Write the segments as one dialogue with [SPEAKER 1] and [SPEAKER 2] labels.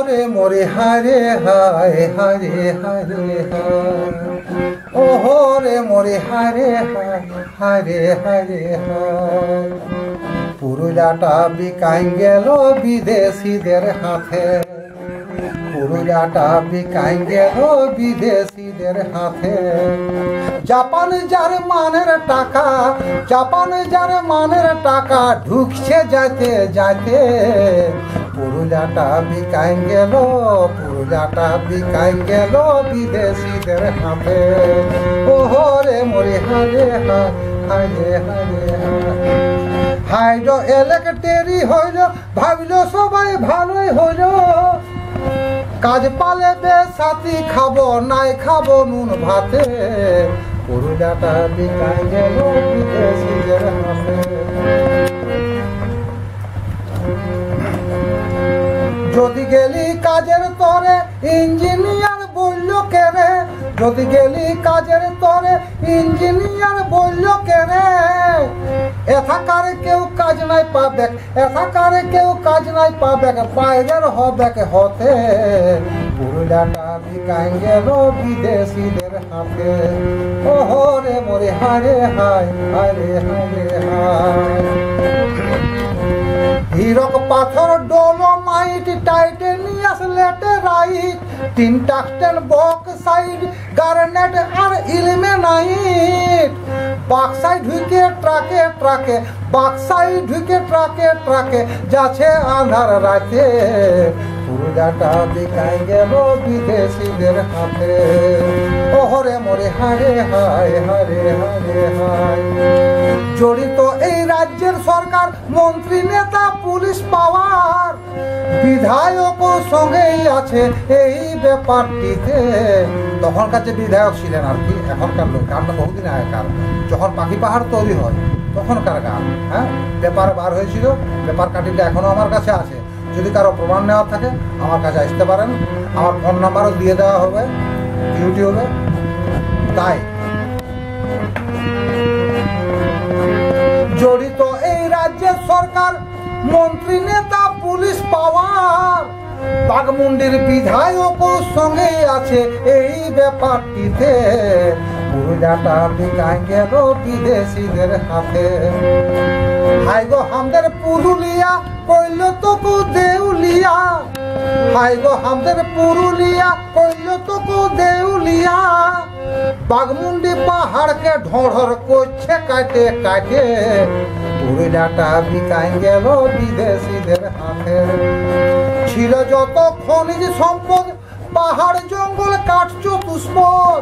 [SPEAKER 1] রে মোরে হারে হায় হারে হারে হায় ওহো রে মোরে হারে হায় হারে হারে হায় পুরুলিয়াটা বিকাই গেল বিদেশিদের হাতে পুরুলিয়াটা বিকাই গেল বিদেশিদের হাতে জাপান জার্মানের টাকা জাপান জার্মানের টাকা ঢুকছে যাইতে যাইতে পুরুলিয়াটা বিকাই গেল পুরুলিয়াটা বিকাই গেল বিদেশিদের হাতে ওহো রে মোরে হারে হায় হারে হারে হাইড্রো ইলেকট্রি হইল ভাবিল সবাই ভালোই হইল কাজ পালে বেসাতি খাবো নাই খাবো নুন ভাতে পুরুলিয়াটা বিকাই গেল বিদেশিদের হাতে যদি গেলি কাজের তরে ইঞ্জিনিয়ার বলল কেরে যদি গেলি কাজের তরে ইঞ্জিনিয়ার বলল কেরে এথাকারে কেউ কাজ নাই পাবে এথাকারে কেউ কাজ নাই পাবে বাইরের হবে হতে পুরুলিয়াটা বিকাই গেল বিদেশিদের হাতে ওহো রে মোরে হারে হায় হারে হারে হায় হীরক পাথর ডোলোমাইট টাইটেনিয়াস ল্যাটেরাইট তিন টাকটেন বক্সাইট গার্নেট আর ইলমেনাইট বক্সাইট ঢুকে ট্রাকে ট্রাকে বক্সাইট ঢুকে ট্রাকে ট্রাকে যাচ্ছে আন্ধার রাতে পুরুলিয়াটা বিকাই গেল বিদেশিদের হাতে ওহরে মোরে হারে হায় হারে হারে হায় জড়িত এই রাজ্যের সরকার মন্ত্রী নেতা পুলিশ পাওয়ার বিধায়ক সঙ্গেই আছে এই ব্যাপারটিতে তখন কাছে বিধায়ক ছিলেন আর কি এখনকার লোক গানটা বহুদিন আগেকার যখন পাখি পাহাড় তৈরি হয় তখনকার গান হ্যাঁ পেপার বার হয়েছিল পেপার কাটিংটা এখনো আমার কাছে আছে যদি কারো প্রমাণ নেওয়ার থাকে আমার কাছে আসতে পারেন আমার ফোন নাম্বারও দিয়ে দেওয়া হবে ইউটিউবে তাই জড়িত এই রাজ্যের সরকার মন্ত্রী নেতা পুলিশ পাওয়ার বাঘমুন্ডির বিধায়ক সঙ্গে আছে এই ব্যাপারটিতে পুরুলিয়াটা বিকাই গেল বিদেশিদের হাতে হাই গো আমাদের পুরুলিয়া কইল তো কু দেউলিয়া হাই গো আমাদের পুরুলিয়া কইল তো কু দেউলিয়া বাঘমুন্ডি পাহাড়কে ঢড় করছে কাটে কাটে পুরুলিয়াটা বিকাই গেল বিদেশিদের হাতে ছিল যত খনিজ সম্পদ পাহাড় জঙ্গল কাঠ চতুষ্পদ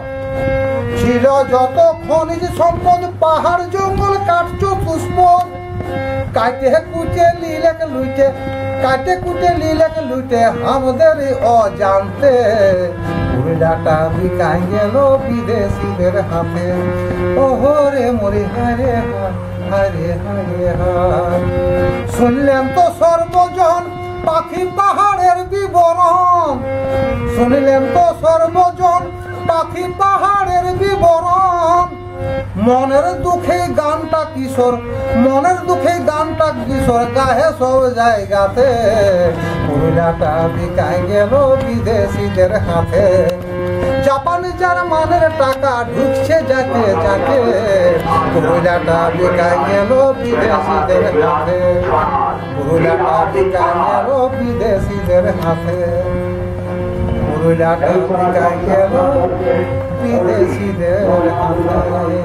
[SPEAKER 1] ছিল যত খনিজ সম্পদ পাহাড় জঙ্গল কাঠ চতুষ্পদ কাটে কুটে লীলেক লুটে কাটে কুটে লীলেক লুটে আমাদের অজান্তে পুরুলিয়াটা বিকাই গেল বিদেশিদের হাতে ওহো রে মোরে হারে হারে হারে হায় শুনলেন তো সর্বজন পাখি পাহাড়ের বিবরণ শুনলেন তো সর্বজন পাখি পাহাড়ের বিবরণ মনের দুঃখে গানটা কিশোর মনের দুঃখে গানটা কিশোর গাহে সব জায়গাতে পুরুলিয়াটা বিকাই গেল বিদেশিদের হাতে জাপান জার্মানের টাকা ঢুকছে যাতে যাতে পুরুলিয়াটা বিকাই গেল বিদেশিদের হাতে পুরুলিয়াটা বিকাই গেল বিদেশিদের হাতে পুরুলিয়াটা বিকাই গেল বিদেশিদের হাতে।